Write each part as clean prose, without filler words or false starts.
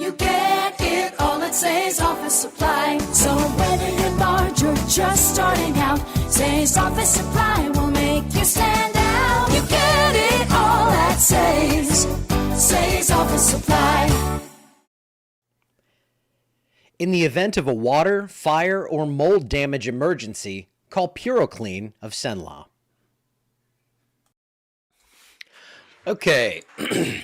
You get it all at Say's Office Supply. So whether you're large or just starting out, Say's Office Supply will make you stand out. You get it all at Say's. Say's Office Supply. In the event of a water, fire, or mold damage emergency, call PuroClean of Cenla. Okay,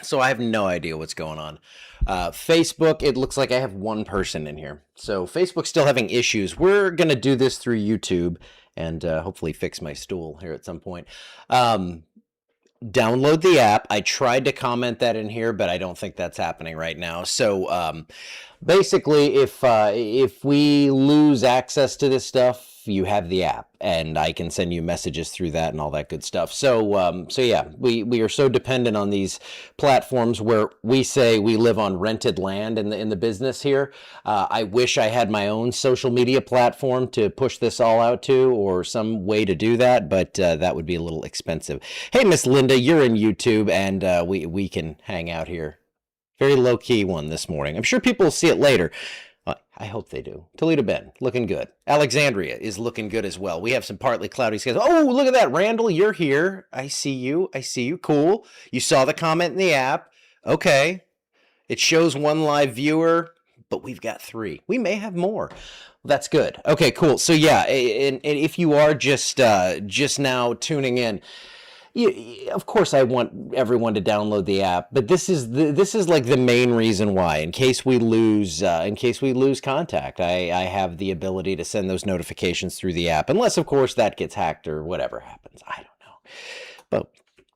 so I have no idea what's going on. Facebook, it looks like I have one person in here. So Facebook's still having issues. We're going to do this through YouTube and hopefully fix my stool here at some point. Download the app. I tried to comment that in here, but I don't think that's happening right now. So basically, if we lose access to this stuff, you have the app, and I can send you messages through that and all that good stuff. So yeah, we are so dependent on these platforms where we say we live on rented land in the business here. I wish I had my own social media platform to push this all out to, or some way to do that, but that would be a little expensive. Hey, Miss Linda, you're in YouTube, and we can hang out here. Very low-key one this morning. I'm sure people will see it later. I hope they do. Toledo Bend, looking good. Alexandria is looking good as well. We have some partly cloudy skies. Oh, look at that. Randall, you're here. I see you. I see you. Cool. You saw the comment in the app. Okay. It shows one live viewer, but we've got 3. We may have more. That's good. Okay, cool. So yeah, and if you are just now tuning in, of course, I want everyone to download the app, but this is like the main reason why. In case we lose contact, I have the ability to send those notifications through the app, unless of course that gets hacked or whatever happens. I don't know, but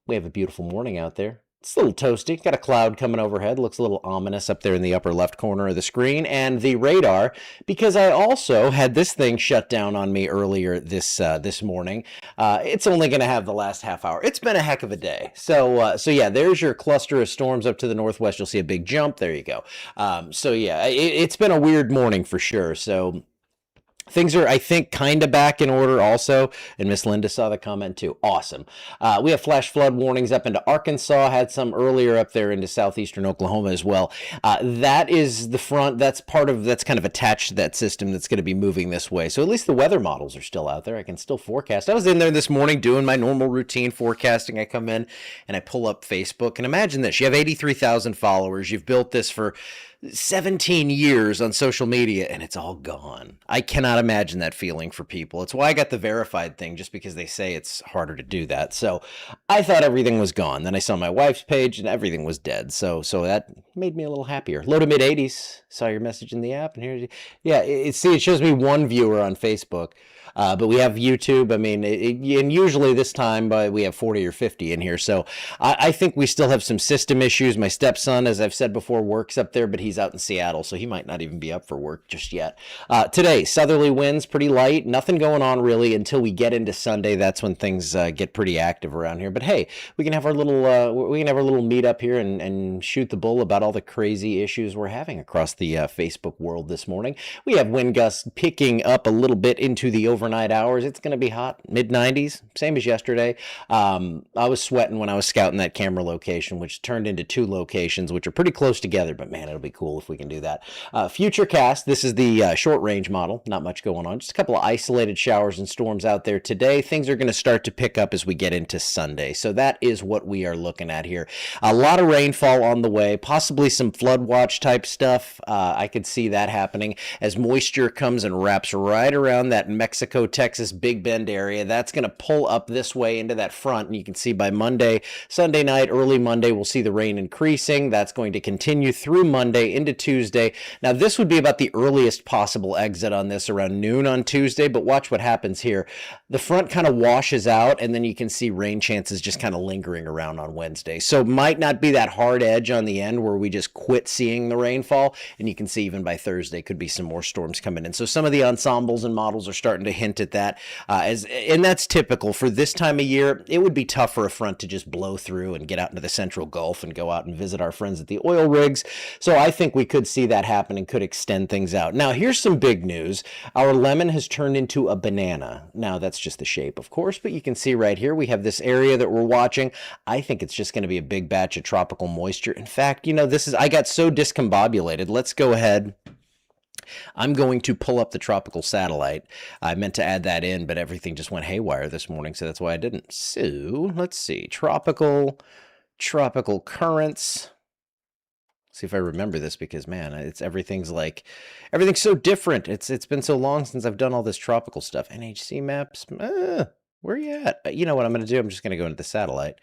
we have a beautiful morning out there. It's a little toasty. Got a cloud coming overhead. Looks a little ominous up there in the upper left corner of the screen. And the radar, because I also had this thing shut down on me earlier this morning. It's only going to have the last half hour. It's been a heck of a day. So yeah, there's your cluster of storms up to the northwest. You'll see a big jump. There you go. So yeah, it's been a weird morning for sure. So things are, I think, kind of back in order also. And Miss Linda saw the comment too. Awesome. We have flash flood warnings up into Arkansas. Had some earlier up there into southeastern Oklahoma as well. That is the front. That's kind of attached to that system that's going to be moving this way. So at least the weather models are still out there. I can still forecast. I was in there this morning doing my normal routine forecasting. I come in and I pull up Facebook. And imagine this. You have 83,000 followers. You've built this for 17 years on social media, and it's all gone. I cannot imagine that feeling for people. It's why I got the verified thing, just because they say it's harder to do that. So I thought everything was gone. Then I saw my wife's page, and everything was dead. So that made me a little happier. Low to mid 80s. Saw your message in the app, and here, yeah, it shows me one viewer on Facebook. But we have YouTube. I mean, and usually this time we have 40 or 50 in here. So I think we still have some system issues. My stepson, as I've said before, works up there, but he's out in Seattle, so he might not even be up for work just yet. Today, southerly winds, pretty light. Nothing going on really until we get into Sunday. That's when things get pretty active around here. But hey, we can have our little meet up here and shoot the bull about all the crazy issues we're having across the Facebook world this morning. We have wind gusts picking up a little bit into the overnight hours. It's going to be hot, mid-90s, same as yesterday. I was sweating when I was scouting that camera location, which turned into 2 locations, which are pretty close together, but man, it'll be cool if we can do that. Futurecast, this is the short-range model. Not much going on. Just a couple of isolated showers and storms out there today. Things are going to start to pick up as we get into Sunday. So that is what we are looking at here. A lot of rainfall on the way, possibly some flood watch type stuff. I could see that happening as moisture comes and wraps right around that Mexico, Texas, Big Bend area. That's going to pull up this way into that front. And you can see by Sunday night, early Monday, we'll see the rain increasing. That's going to continue through Monday into Tuesday. Now, this would be about the earliest possible exit on this, around noon on Tuesday, but watch what happens here. The front kind of washes out, and then you can see rain chances just kind of lingering around on Wednesday. So it might not be that hard edge on the end where we just quit seeing the rainfall, and you can see even by Thursday could be some more storms coming in. So some of the ensembles and models are starting to hint at that. And that's typical for this time of year. It would be tough for a front to just blow through and get out into the central Gulf and go out and visit our friends at the oil rigs. So I think we could see that happen and could extend things out. Now, here's some big news. Our lemon has turned into a banana. Now, that's just the shape, of course, but you can see right here we have this area that we're watching. I think it's just going to be a big batch of tropical moisture. In fact, I got so discombobulated. Let's go ahead. I'm going to pull up the tropical satellite. I meant to add that in, but everything just went haywire this morning, so that's why I didn't. So let's see. Tropical currents. See if I remember this, because man, everything's so different. It's been so long since I've done all this tropical stuff. NHC maps. Where are you at? You know what I'm going to do? I'm just going to go into the satellite.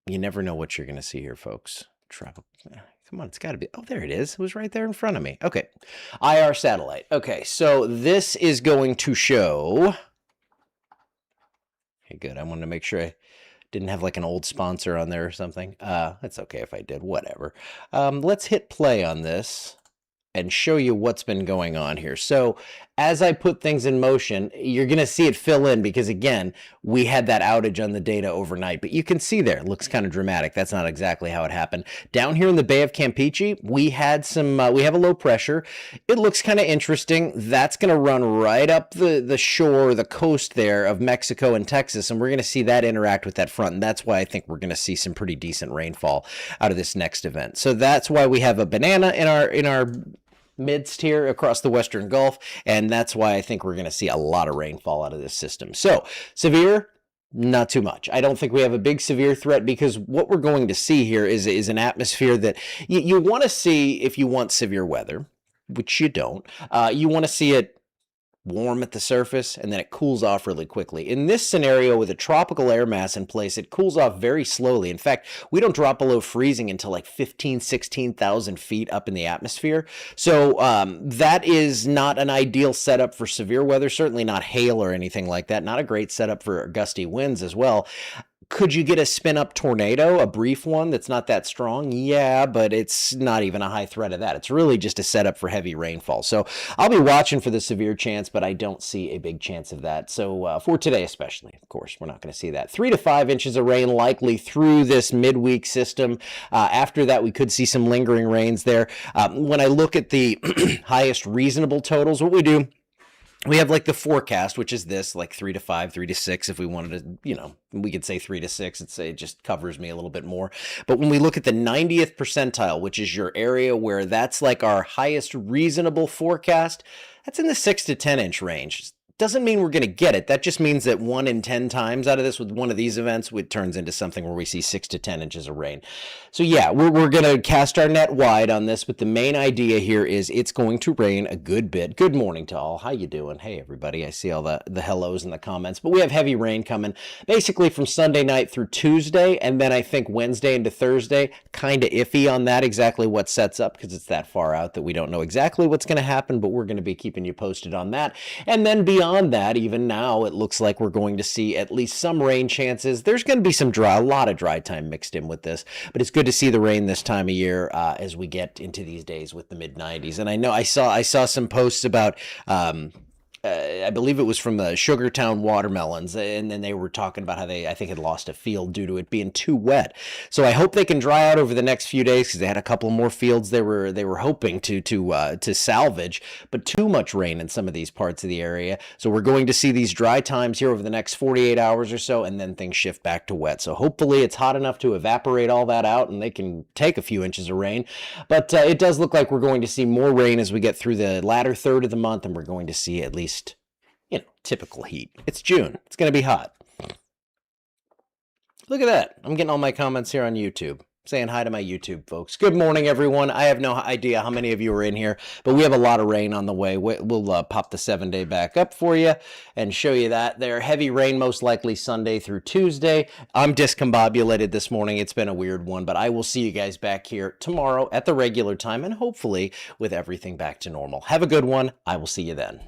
You never know what you're going to see here, folks. Tropical. Come on, it's got to be. Oh, there it is. It was right there in front of me. Okay. IR satellite. Okay, so this is going to show. Okay, good. I wanted to make sure I didn't have like an old sponsor on there or something. It's okay if I did. Whatever. Let's hit play on this and show you what's been going on here. So as I put things in motion, you're going to see it fill in because, again, we had that outage on the data overnight. But you can see there, it looks kind of dramatic. That's not exactly how it happened. Down here in the Bay of Campeche, we had we have a low pressure. It looks kind of interesting. That's going to run right up the shore, the coast there of Mexico and Texas, and we're going to see that interact with that front. And that's why I think we're going to see some pretty decent rainfall out of this next event. So that's why we have a banana in our midst here across the Western Gulf, and that's why I think we're going to see a lot of rainfall out of this system. So severe, not too much. I don't think we have a big severe threat, because what we're going to see here is an atmosphere that you want to see if you want severe weather, which you don't. You want to see it warm at the surface, and then it cools off really quickly. In this scenario, with a tropical air mass in place, it cools off very slowly. In fact, we don't drop below freezing until like 16,000 feet up in the atmosphere. So that is not an ideal setup for severe weather, certainly not hail or anything like that. Not a great setup for gusty winds as well. Could you get a spin-up tornado, a brief one that's not that strong? Yeah, but it's not even a high threat of that. It's really just a setup for heavy rainfall. So I'll be watching for the severe chance, but I don't see a big chance of that. So for today especially, of course, we're not going to see that. 3 to 5 inches of rain likely through this midweek system. After that, we could see some lingering rains there. When I look at the highest reasonable totals, what we do, we have like the forecast, which is this, like 3 to 5, 3 to 6. If we wanted to, we could say 3 to 6. It just covers me a little bit more. But when we look at the 90th percentile, which is your area where that's like our highest reasonable forecast, that's in the 6 to 10 inch range. Doesn't mean we're going to get it. That just means that 1 in 10 times out of this, with one of these events, it turns into something where we see 6 to 10 inches of rain. So yeah, we're going to cast our net wide on this, but the main idea here is it's going to rain a good bit. Good morning to all. How you doing? Hey, everybody. I see all the hellos in the comments, but we have heavy rain coming basically from Sunday night through Tuesday, and then I think Wednesday into Thursday, kind of iffy on that, exactly what sets up, because it's that far out that we don't know exactly what's going to happen, but we're going to be keeping you posted on that. And then beyond that, even now, it looks like we're going to see at least some rain chances. There's going to be a lot of dry time mixed in with this, but it's good to see the rain this time of year as we get into these days with the mid-90s. And I know I saw some posts about I believe it was from the Sugartown watermelons, and then they were talking about how they, I think, had lost a field due to it being too wet. So I hope they can dry out over the next few days, because they had a couple more fields they were hoping to salvage, but too much rain in some of these parts of the area. So we're going to see these dry times here over the next 48 hours or so, and then things shift back to wet. So hopefully it's hot enough to evaporate all that out, and they can take a few inches of rain. But it does look like we're going to see more rain as we get through the latter third of the month, and we're going to see at least typical heat. It's June. It's going to be hot. Look at that. I'm getting all my comments here on YouTube. Saying hi to my YouTube folks. Good morning, everyone. I have no idea how many of you are in here, but we have a lot of rain on the way. We'll pop the 7-day back up for you and show you that. There, heavy rain most likely Sunday through Tuesday. I'm discombobulated this morning. It's been a weird one, but I will see you guys back here tomorrow at the regular time, and hopefully with everything back to normal. Have a good one. I will see you then.